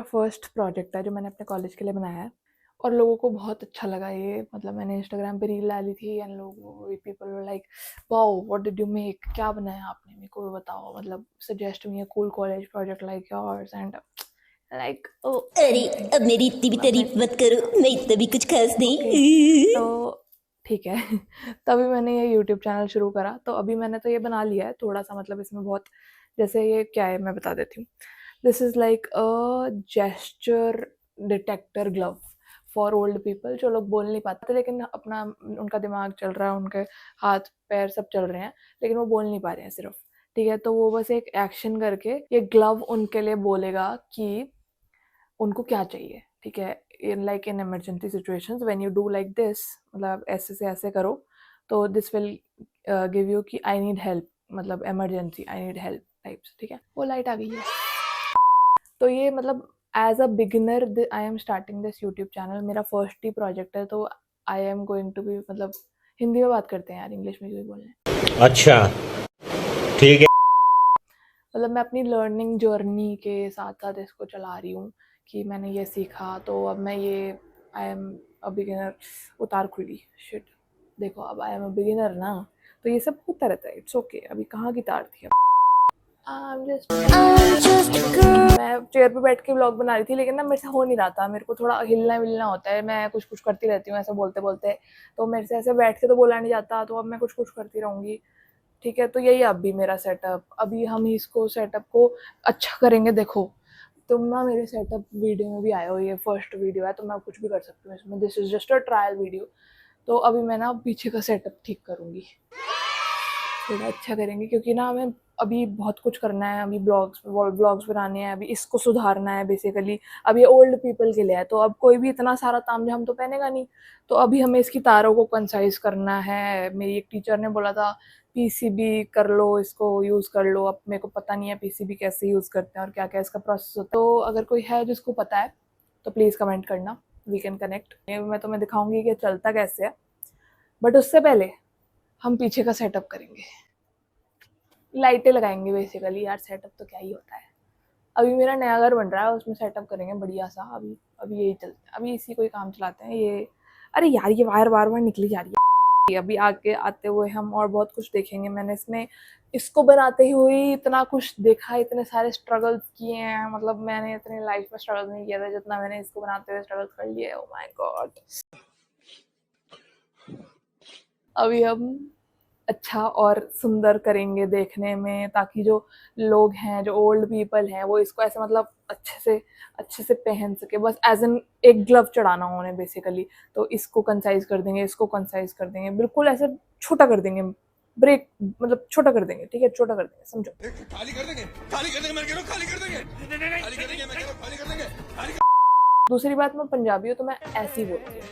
First project है जो मैंने अपने कॉलेज के लिए बनाया है और लोगों को बहुत अच्छा लगा ये। मतलब मैंने इंस्टाग्राम पे रील डाली थी एंड लोग people were like wow what did you make, क्या बनाया आपने, मेरे को बताओ, मतलब suggest me a cool college project like yours and like oh अरे अब मेरी इतनी भी तारीफ मत करो, मैं इतना भी कुछ खास ओके नहीं। तो ठीक है तभी मैंने ये यूट्यूब चैनल शुरू करा। तो अभी मैंने तो ये बना लिया है थोड़ा सा, मतलब इसमें बहुत, जैसे ये क्या है मैं बता देती हूँ। This is like a gesture detector glove for old people जो लोग बोल नहीं पाते लेकिन अपना उनका दिमाग चल रहा है, उनके हाथ पैर सब चल रहे हैं लेकिन वो बोल नहीं पा रहे हैं सिर्फ। ठीक है, तो वो बस एक एक्शन करके ये ग्लव उनके लिए बोलेगा कि उनको क्या चाहिए। ठीक है, in like in emergency situations when you do like this, मतलब ऐसे से ऐसे करो तो दिस विल गिव यू कि आई नीड हेल्प, मतलब emergency I need help types. ठीक है, वो लाइट आ गई है। तो ये मतलब as a beginner I am starting this YouTube channel, मेरा फर्स्ट ही प्रोजेक्ट है तो I am going to be, मतलब हिंदी में बात करते हैं यार, इंग्लिश में क्यों बोलना है। अच्छा ठीक है। मतलब मैं अपनी लर्निंग जर्नी के साथ साथ इसको चला रही हूँ कि मैंने ये सीखा तो अब मैं ये आई एम अ बिगिनर। उतार खुली शिट, देखो अब आई एम अ बिगिनर ना, तो ये सब होता रहता है, इट्स ओके। अभी कहाँ की तार थी, I'm just मैं चेयर पे बैठ के व्लॉग बना रही थी लेकिन ना मेरे से हो नहीं रहा था, मेरे को थोड़ा हिलना विलना होता है, मैं कुछ कुछ करती रहती हूँ ऐसे बोलते बोलते, तो मेरे से ऐसे बैठ के तो बोला नहीं जाता, तो अब मैं कुछ कुछ करती रहूँगी। ठीक है, तो यही अब भी मेरा सेटअप, अभी हम इसको सेटअप को अच्छा करेंगे। देखो तुम ना मेरे सेटअप वीडियो में भी आए हो, ये फर्स्ट वीडियो है तो मैं कुछ भी कर सकती हूँ इसमें, this is just a trial video. तो अभी मैं ना पीछे का सेटअप ठीक करूँगी, थोड़ा अच्छा करेंगे क्योंकि ना हमें अभी बहुत कुछ करना है, अभी ब्लॉग्स बनाने हैं, अभी इसको सुधारना है बेसिकली। अब ये ओल्ड पीपल के लिए है तो अब कोई भी इतना सारा तामझाम तो पहनेगा नहीं, तो अभी हमें इसकी तारों को कंसाइज करना है। मेरी एक टीचर ने बोला था पीसीबी कर लो, इसको यूज़ कर लो। अब मेरे को पता नहीं है पीसीबी कैसे यूज़ करते हैं और क्या क्या इसका प्रोसेस होता है, तो अगर कोई है जिसको पता है तो प्लीज़ कमेंट करना, वी कैन कनेक्ट। मैं तुम्हें दिखाऊंगी कि चलता कैसे है, बट उससे पहले हम पीछे का सेटअप करेंगे, लाइटें लगाएंगे बेसिकली। यार सेटअप तो क्या ही होता है, अभी मेरा नया घर बन रहा है उसमें सेटअप करेंगे बढ़िया सा। अभी अभी यही चलता है, अभी इसी को ही काम चलाते हैं ये। अरे यार ये वायर बार बार निकली जा रही है। अभी आगे आते हुए हम और बहुत कुछ देखेंगे। मैंने इसमें इसको बनाते ही हुए इतना कुछ देखा, इतने सारे स्ट्रगल्स किए हैं, मतलब मैंने इतनी लाइफ में स्ट्रगल नहीं किया था जितना मैंने इसको बनाते हुए स्ट्रगल कर लिया है। ओ माय गॉड, अभी हम अच्छा और सुंदर करेंगे देखने में, ताकि जो लोग हैं, जो ओल्ड पीपल हैं, वो इसको ऐसे मतलब अच्छे से पहन सके, बस एज एन एक ग्लव चढ़ाना हो उन्हें बेसिकली। तो इसको कंसाइज कर देंगे, इसको कंसाइज कर देंगे, बिल्कुल ऐसे छोटा कर देंगे, ब्रेक मतलब छोटा कर देंगे। ठीक है, छोटा कर देंगे, समझो। खाली कर देंगे, खाली कर देंगे, मैं कह रहा हूं खाली कर देंगे, खाली कर देंगे, मैं कह रहा हूं खाली कर देंगे। दूसरी बात, मैं पंजाबी हूँ तो मैं ऐसे ही बोलती हूँ,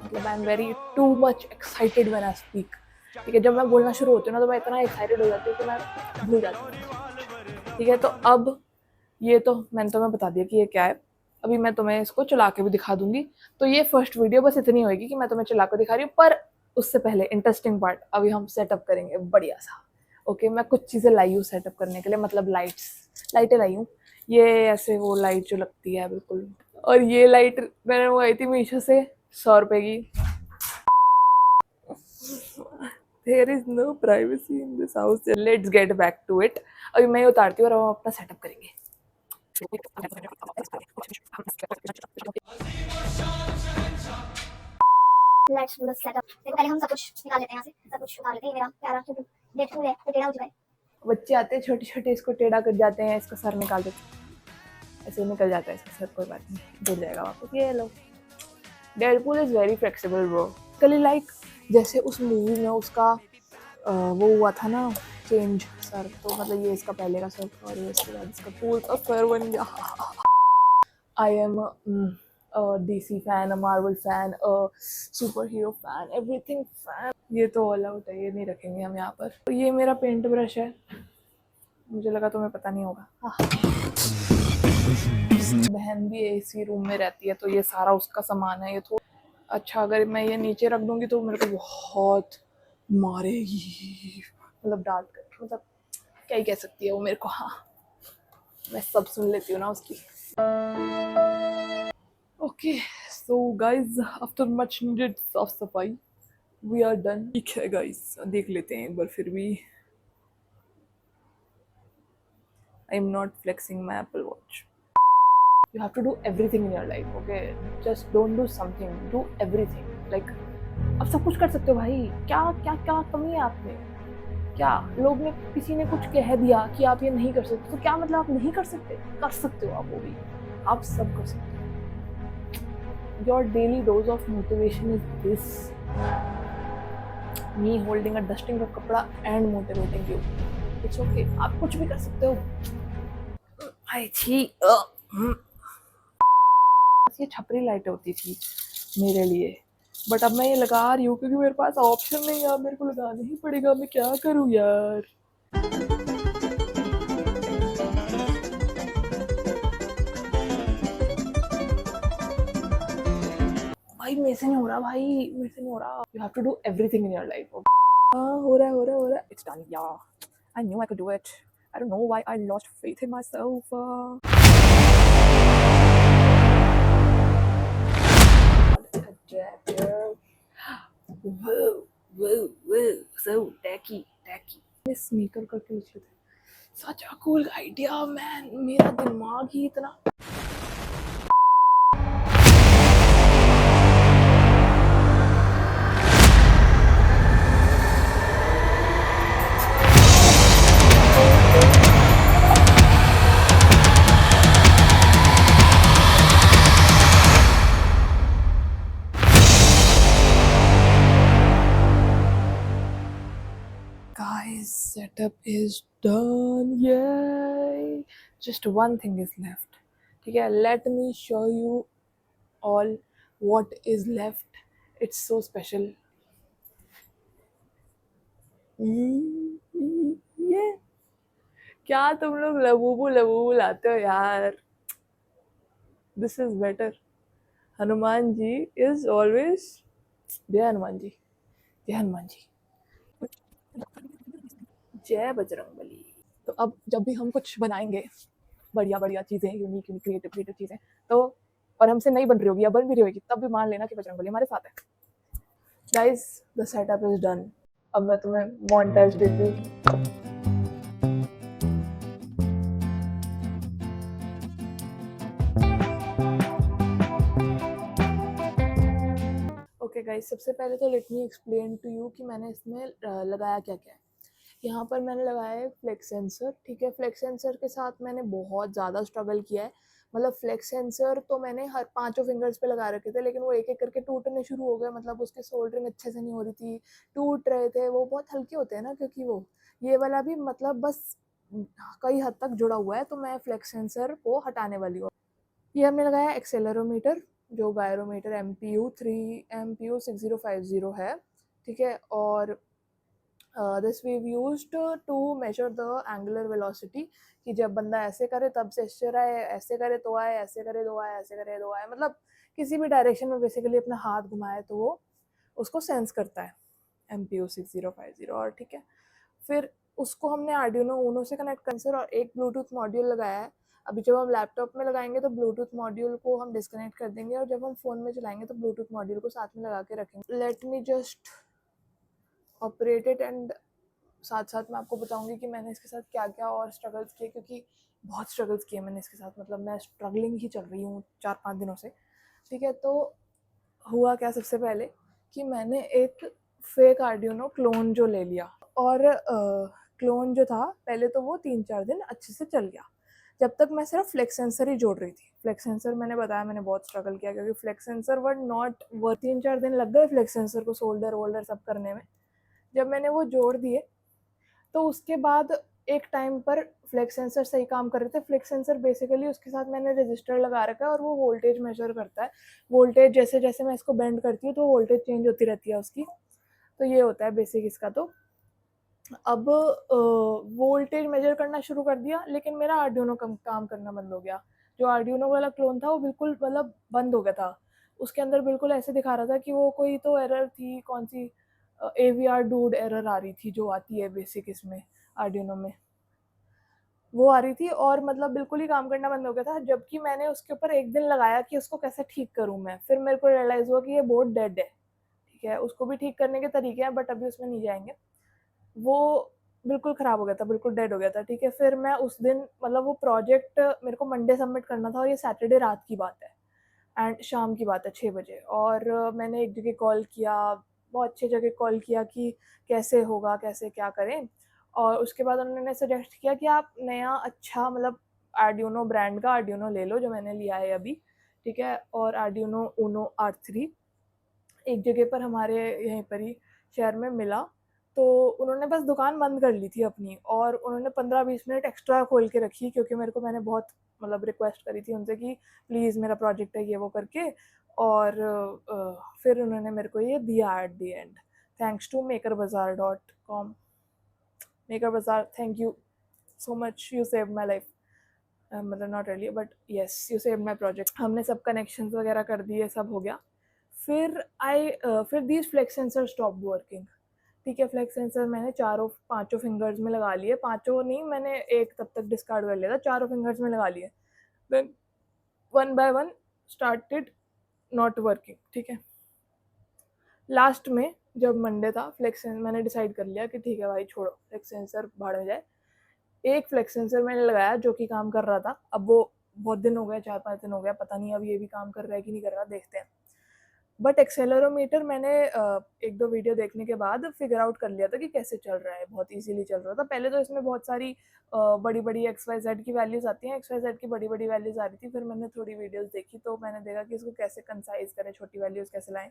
मतलब I am very too much excited when I speak. ठीक है, जब मैं बोलना शुरू होती हूँ ना तो मैं इतना एक्साइटेड हो जाती हूँ कि मैं भूल जाती हूँ। ठीक है, तो अब ये तो मैंने तुम्हें बता दिया कि ये क्या है। अभी मैं तुम्हें इसको चला के भी दिखा दूंगी। तो ये फर्स्ट वीडियो बस इतनी होगी कि मैं तुम्हें चला कर दिखा रही हूँ, पर उससे पहले इंटरेस्टिंग पार्ट अभी हम सेटअप करेंगे बढ़िया सा। ओके, मैं कुछ चीज़ें लाई हूँ सेटअप करने के लिए, मतलब लाइटें लाई हूँ। ये ऐसे वो लाइट जो लगती है बिल्कुल, और ये लाइट मैंने मंगाई थी मीशो से 100 रुपए की। There is no privacy in this house. Let's get back to it. अभी मैं उतारती हूँ और हम अपना सेटअप करेंगे। Let's do the setup. देखो पहले हम सब कुछ निकाल लेते हैं, यहाँ से सब कुछ उतार लेते हैं। मेरा प्यारा क्योंकि डेडपूल है तो टेढ़ा हो चुका है। बच्चे आते हैं छोटे छोटे, इसको टेढ़ा कर जाते हैं, इसका सर निकाल देते हैं, ऐसे निकल जाता है इसका सर, कोई बात नहीं, जुड़ जाएगा वापस। ये लो, Deadpool is very flexible bro. कल लाइक जैसे उस मूवी में उसका वो हुआ था ना चेंज सर, तो मतलब ये इसका पहले का सर था और ये इसके बाद इसका पूल का सर बन गया। I am DC fan, a Marvel fan, a super hero fan, everything fan. ये तो ऑल आउट है, ये नहीं रखेंगे हम यहाँ पर। तो ये मेरा पेंट ब्रश है, मुझे लगा तुम्हें पता नहीं होगा। बहन भी AC रूम में रहती है तो ये सारा उसका सामान है। ये तो अच्छा, अगर मैं ये नीचे रख दूंगी तो मेरे को बहुत मारेगी, मतलब डांट कर, मतलब क्या ही कह सकती है वो मेरे को। हाँ, मैं सब सुन लेती हूँ ना उसकी। Okay, so guys, after much needed साफ सफाई, we are done. ठीक है guys, देख लेते हैं एक बार फिर भी. I am not flexing my Apple Watch. You have to do everything in your life, okay? Just don't do something, do everything. Like, आप सब कुछ कर सकते हो भाई. क्या क्या क्या कमी है आप में? क्या लोग ने किसी ने कुछ कह दिया कि आप ये नहीं कर सकते, तो क्या मतलब आप नहीं कर सकते? कर सकते हो आप वो भी. आप सब कर सकते हो. Your daily dose of motivation is this: me holding a dusting का कपड़ा and motivating you. It's okay. आप कुछ भी कर सकते हो. आई छी. ये छपरी लाइटें होती थी मेरे लिए, बट अब मैं ये लगा रही हूँ क्योंकि मेरे पास ऑप्शन नहीं है. अब मेरे को लगाना ही पड़ेगा. मैं क्या करूँ यार. भाई मेरे से नहीं हो रहा. भाई मेरे से नहीं हो रहा. You have to do everything in your life. हाँ हो रहा है हो रहा है हो रहा है. It's done. Yeah I knew I could do it. I don't know why I lost faith in myself. Whoa, whoa, whoa, so tacky, tacky. Sneaker करके लिखे थे. Such a cool idea, man. मेरा दिमाग ही इतना. Guys, setup is done. Yay! Just one thing is left. ठीक है, let me show you all what is left. It's so special. ये क्या तुम लोग लबूबू लबूबू लाते हो यार. This is better. Hanuman ji is always. जय हनुमान जी. जय हनुमान जी. जय बजरंगबली. तो अब जब भी हम कुछ बनाएंगे बढ़िया बढ़िया चीजें, यूनिक यूनिक क्रिएटिव क्रिएटिव चीजें, तो और हमसे नहीं बन रही होगी या बन भी रही होगी, तब भी मान लेना कि बजरंगबली हमारे साथ है. Guys, the setup is done. अब मैं तुम्हें मॉन्टेज देती हूँ. ओके गाइस, सबसे पहले तो let me explain to you कि मैंने इसमें लगाया क्या क्या है. यहाँ पर मैंने लगाया है फ्लेक्स सेंसर. ठीक है, फ्लेक्स सेंसर के साथ मैंने बहुत ज़्यादा स्ट्रगल किया है. मतलब फ्लेक्स सेंसर तो मैंने हर 5 फिंगर्स पे लगा रखे थे, लेकिन वो एक एक करके टूटने शुरू हो गए. मतलब उसके सोल्डरिंग अच्छे से नहीं हो रही थी, टूट रहे थे. वो बहुत हल्के होते हैं ना, क्योंकि वो ये वाला भी मतलब बस कई हद तक जुड़ा हुआ है, तो मैं फ्लेक्स सेंसर को हटाने वाली हूँ. ये हमने लगाया एक्सेलरोमीटर, जो गायरोमीटर MPU 6050 है. ठीक है, और this we've used to measure the angular velocity, कि जब बंदा ऐसे करे तब जेस्चर आए, ऐसे करे तो आए, ऐसे करे दो आए, ऐसे करे दो आए. मतलब किसी भी डायरेक्शन में बेसिकली अपना हाथ घुमाए तो वो उसको सेंस करता है MPU 6050. और ठीक है, फिर उसको हमने आर्डिनो ऊनो से कनेक्ट कर और एक ब्लूटूथ मॉड्यूल लगाया है. अभी जब हम लैपटॉप में लगाएंगे तो ब्लूटूथ मॉड्यूल को हम डिस्कनेक्ट कर देंगे, और जब हम फ़ोन में चलाएंगे तो ब्लूटूथ मॉड्यूल को साथ में लगा के रखेंगे. Let me just operate it, and साथ साथ मैं आपको बताऊंगी कि मैंने इसके साथ क्या क्या और स्ट्रगल्स किए, क्योंकि बहुत स्ट्रगल्स किए मैंने इसके साथ. मतलब मैं स्ट्रगलिंग ही चल रही हूँ 4-5 दिनों से. ठीक है, तो हुआ क्या, सबसे पहले कि मैंने एक फेक आर्डिनो क्लोन जो ले लिया, और क्लोन जो था पहले तो वो 3-4 दिन अच्छे से चल गया, जब तक मैं सिर्फ फ्लेक्स सेंसर ही जोड़ रही थी. फ्लेक्स सेंसर मैंने बताया मैंने बहुत स्ट्रगल किया, क्योंकि flex sensor were not worth. 3-4 दिन लग गए फ्लेक्स सेंसर को सोल्डर वोल्डर सब करने में. जब मैंने वो जोड़ दिए तो उसके बाद एक टाइम पर फ्लेक्स सेंसर सही काम कर रहे थे. फ्लेक्स सेंसर बेसिकली उसके साथ मैंने रजिस्टर लगा रखा है, और वो वोल्टेज मेजर करता है. वोल्टेज जैसे जैसे मैं इसको बेंड करती हूँ तो वोल्टेज चेंज होती रहती है उसकी. तो ये होता है बेसिक इसका. तो अब वोल्टेज मेजर करना शुरू कर दिया, लेकिन मेरा आर्डिनो काम करना बंद हो गया. जो आर्डिनो वाला क्लोन था वो बिल्कुल मतलब बंद हो गया था. उसके अंदर बिल्कुल ऐसे दिखा रहा था कि वो कोई तो एरर थी, कौन सी AVR डूड एरर आ रही थी, जो आती है बेसिक इसमें आर्डिनो में. वो आ रही थी और मतलब बिल्कुल ही काम करना बंद हो गया था, जबकि मैंने उसके ऊपर 1 दिन लगाया कि उसको कैसे ठीक करूँ मैं। फिर मेरे को रियलाइज़ हुआ कि ये बोर्ड डेड है, ठीक है? उसको भी ठीक करने के तरीके हैं बट अभी उसमें नहीं जाएँगे। वो बिल्कुल ख़राब हो गया था, बिल्कुल डेड हो गया था, ठीक है? फिर मैं उस दिन मतलब वो प्रोजेक्ट मेरे को मंडे सबमिट करना था और ये सैटरडे रात की बात है एंड शाम की बात है 6 बजे और मैंने एक जगह कॉल किया, बहुत अच्छी जगह कॉल किया कि कैसे होगा, कैसे क्या करें? और उसके बाद उन्होंने सजेस्ट किया कि आप नया अच्छा मतलब आर्डिनो ब्रांड का आर्डिनो ले लो, जो मैंने लिया है अभी, ठीक है? और आर्डिनो ऊनो R3 एक जगह पर हमारे यहीं पर ही शहर में मिला, तो उन्होंने बस दुकान बंद कर ली थी अपनी और उन्होंने 15-20 मिनट एक्स्ट्रा खोल के रखी क्योंकि मेरे को मैंने बहुत मतलब रिक्वेस्ट करी थी उनसे कि प्लीज़ मेरा प्रोजेक्ट है ये वो करके और फिर उन्होंने मेरे को ये दिया at the end, thanks to makerbazaar.com। Maker bazaar, thank you so much, you saved my life. मतलब not really but yes, you saved my project. हमने सब कनेक्शंस वगैरह कर दिए, सब हो गया। फिर these flex sensor stopped working, ठीक है? फ्लेक्स सेंसर मैंने पाँचों फिंगर्स में लगा लिए, पाँचों नहीं, मैंने एक तब तक डिस्कार्ड कर लिया था, चारों फिंगर्स में लगा लिए। Then one by one started not working, ठीक है? लास्ट में जब मंडे था, मैंने डिसाइड कर लिया कि ठीक है भाई छोड़ो, फ्लेक्स सेंसर भाड़ में जाए। एक फ्लेक्स सेंसर मैंने लगाया जो कि काम कर रहा था, अब वो बहुत दिन हो गए, 4-5 दिन हो गया, पता नहीं अब ये भी काम कर रहा है कि नहीं कर रहा, देखते हैं। बट एक्सेलेरोमीटर मैंने 1-2 वीडियो देखने के बाद फिगर आउट कर लिया था कि कैसे चल रहा है, बहुत ईज़िली चल रहा था। पहले तो इसमें बहुत सारी बड़ी-बड़ी XYZ की वैल्यूज़ आती हैं, XYZ की बड़ी-बड़ी वैल्यूज़ आ रही थी, फिर मैंने थोड़ी वीडियोज़ देखी तो मैंने देखा कि इसको कैसे कंसाइज़ करें, छोटी वैल्यूज़ कैसे लाएँ,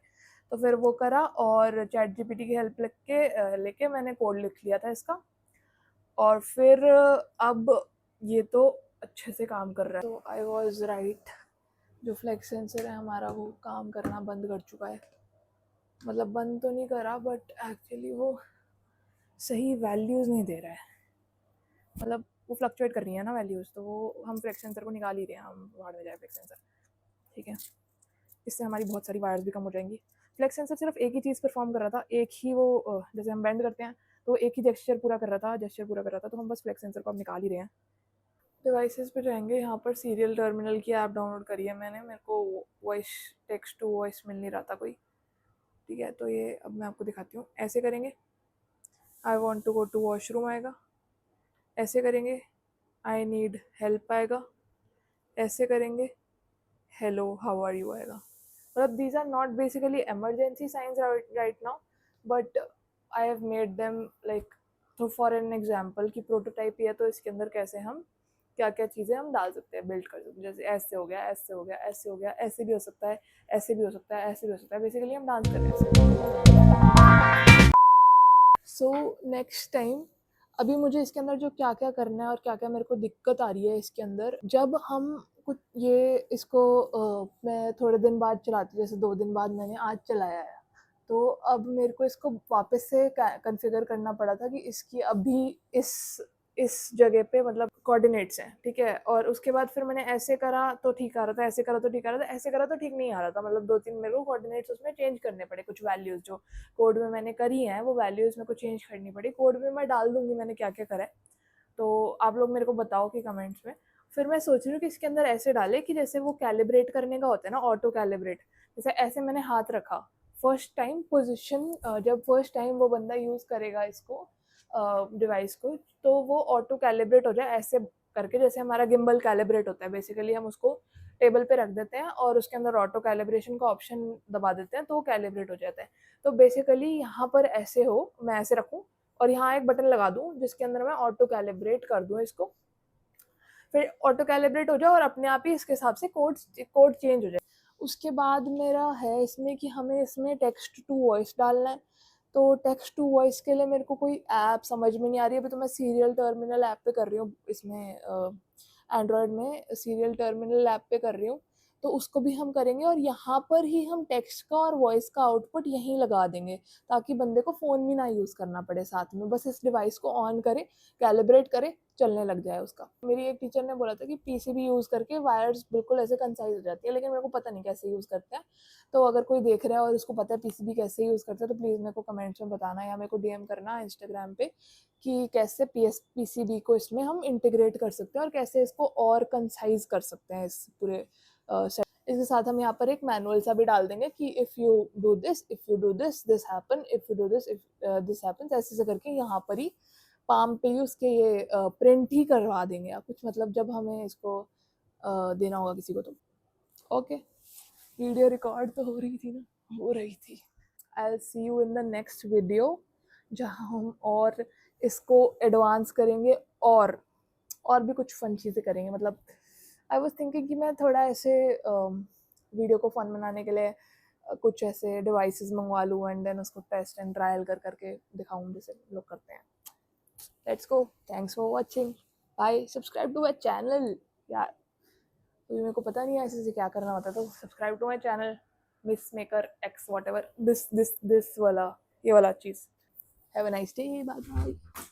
तो फिर वो करा और ChatGPT की हेल्प लेके मैंने कोड लिख लिया था इसका और फिर अब ये तो अच्छे से काम कर रहा है। तो आई वाज़ राइट, जो फ्लेक्स सेंसर है हमारा वो काम करना बंद कर चुका है। मतलब बंद तो नहीं करा बट एक्चुअली वो सही वैल्यूज़ नहीं दे रहा है, मतलब वो फ्लक्चुएट कर रही है ना वैल्यूज़, तो वो हम फ्लेक्स सेंसर को निकाल ही रहे हैं, हम भाड़ में जाए फ्लेक्स सेंसर, ठीक है? इससे हमारी बहुत सारी वायर्स भी कम हो जाएंगी। फ्लेक्स सेंसर सिर्फ एक ही चीज़ परफॉर्म कर रहा था, एक ही वो जैसे हम बेंड करते हैं तो एक ही जेस्चर पूरा कर रहा था, तो हम बस फ्लेक्स सेंसर को अब निकाल ही रहे हैं। डिवाइसेस पे जाएंगे, यहाँ पर सीरियल टर्मिनल की ऐप डाउनलोड करी है मैंने, मेरे को वॉइस टेक्स्ट टू वॉइस मिल नहीं रहा था कोई, ठीक है? तो ये अब मैं आपको दिखाती हूँ, ऐसे करेंगे I want to go to washroom आएगा, ऐसे करेंगे आई नीड हेल्प आएगा, ऐसे करेंगे हेलो हाउ आर यू आएगा। मतलब these are not basically emergency signs right now, but I have made them like, तो फॉर एन एग्जाम्पल कि प्रोटोटाइप ही है तो इसके अंदर कैसे हम क्या क्या चीज़ें हम डाल सकते हैं, बिल्ड कर सकते हैं, जैसे ऐसे हो गया, ऐसे हो गया, ऐसे हो गया, ऐसे भी हो सकता है, ऐसे भी हो सकता है, ऐसे भी हो सकता है, बेसिकली हम डांस कर रहे हैं। सो नेक्स्ट टाइम अभी मुझे इसके अंदर जो क्या क्या करना है और क्या क्या मेरे को दिक्कत आ रही है इसके अंदर, जब हम कुछ ये इसको मैं थोड़े दिन बाद चलाती, जैसे 2 दिन बाद मैंने आज चलाया है, तो अब मेरे को इसको वापस से कॉन्फ़िगर करना पड़ा था कि इसकी अभी इस जगह पे मतलब कोऑर्डिनेट्स हैं, ठीक है? और उसके बाद फिर मैंने ऐसे करा तो ठीक आ रहा था, ऐसे करा तो ठीक आ रहा था, ऐसे करा तो ठीक नहीं आ रहा था, मतलब 2-3 मेरे को कोऑर्डिनेट्स उसमें चेंज करने पड़े, कुछ वैल्यूज़ जो कोड में मैंने करी हैं वो वैल्यूज़ मेरे को चेंज करनी पड़ी। कोड में मैं डाल दूँगी मैंने क्या-क्या करा है, तो आप लोग मेरे को बताओ कि कमेंट्स में। फिर मैं सोच रही हूँ कि इसके अंदर ऐसे डालें कि जैसे वो कैलिब्रेट करने का होता है ना, ऑटो कैलिब्रेट, जैसे ऐसे मैंने हाथ रखा, फर्स्ट टाइम पोजीशन जब फर्स्ट टाइम वो बंदा यूज़ करेगा इसको डिवाइस को, तो वो ऑटो कैलिब्रेट हो जाए ऐसे करके, जैसे हमारा गिम्बल कैलिब्रेट होता है, बेसिकली हम उसको टेबल पे रख देते हैं और उसके अंदर ऑटो कैलिब्रेशन का ऑप्शन दबा देते हैं तो वो कैलिब्रेट हो जाता है। तो बेसिकली यहाँ पर ऐसे हो, मैं ऐसे रखूँ और यहाँ एक बटन लगा दूँ जिसके अंदर मैं ऑटो कैलिब्रेट कर दूँ इसको, फिर ऑटो कैलिब्रेट हो जाए और अपने आप ही इसके हिसाब से कोड चेंज हो जाए। उसके बाद मेरा है इसमें कि हमें इसमें टेक्स्ट टू वॉइस डालना है, तो टेक्स्ट टू वॉइस के लिए मेरे को कोई ऐप समझ में नहीं आ रही है, अभी तो मैं सीरियल टर्मिनल ऐप पे कर रही हूँ, इसमें एंड्रॉयड में सीरियल टर्मिनल ऐप पे कर रही हूँ, तो उसको भी हम करेंगे और यहाँ पर ही हम टेक्स्ट का और वॉइस का आउटपुट यहीं लगा देंगे ताकि बंदे को फ़ोन भी ना यूज़ करना पड़े साथ में, बस इस डिवाइस को ऑन करे, कैलिब्रेट करे, चलने लग जाए उसका। मेरी एक टीचर ने बोला था कि पीसीबी यूज़ करके वायर्स बिल्कुल ऐसे कंसाइज हो जाती है, लेकिन मेरे को पता नहीं कैसे यूज़ करते हैं। तो अगर कोई देख रहा है और उसको पता है पीसीबी कैसे यूज़ करते हैं तो प्लीज़ मेरे को कमेंट्स में बताना या मेरे को डीएम करना इंस्टाग्राम पे कि कैसे पीसीबी को इसमें हम इंटीग्रेट कर सकते हैं और कैसे इसको और कंसाइज कर सकते हैं इस पूरे इसके साथ हम यहाँ पर एक मैनुअल सा भी डाल देंगे कि if you do this, if you do this, this happen, if you do this, if this happens, ऐसे ऐसे करके यहाँ पर ही पाम पे ही उसके ये प्रिंट ही करवा देंगे या कुछ, मतलब जब हमें इसको देना होगा किसी को तो। ओके, वीडियो रिकॉर्ड तो हो रही थी ना, हो रही थी। I will see you in the next video जहाँ हम और इसको एडवांस करेंगे और भी कुछ फन चीज़ें करेंगे। मतलब आई वाज थिंकिंग कि मैं थोड़ा ऐसे वीडियो को फन बनाने के लिए कुछ ऐसे डिवाइसेस मंगवा लूँ एंड देन उसको टेस्ट एंड ट्रायल कर करके दिखाऊँ जैसे लोग करते हैं। Let's go, thanks for watching, bye, subscribe to my channel. यार तो मेरे को पता नहीं है ऐसे क्या करना होता, तो subscribe to my channel miss maker X whatever this वाला, ये वाला चीज़। Have a nice day, bye bye.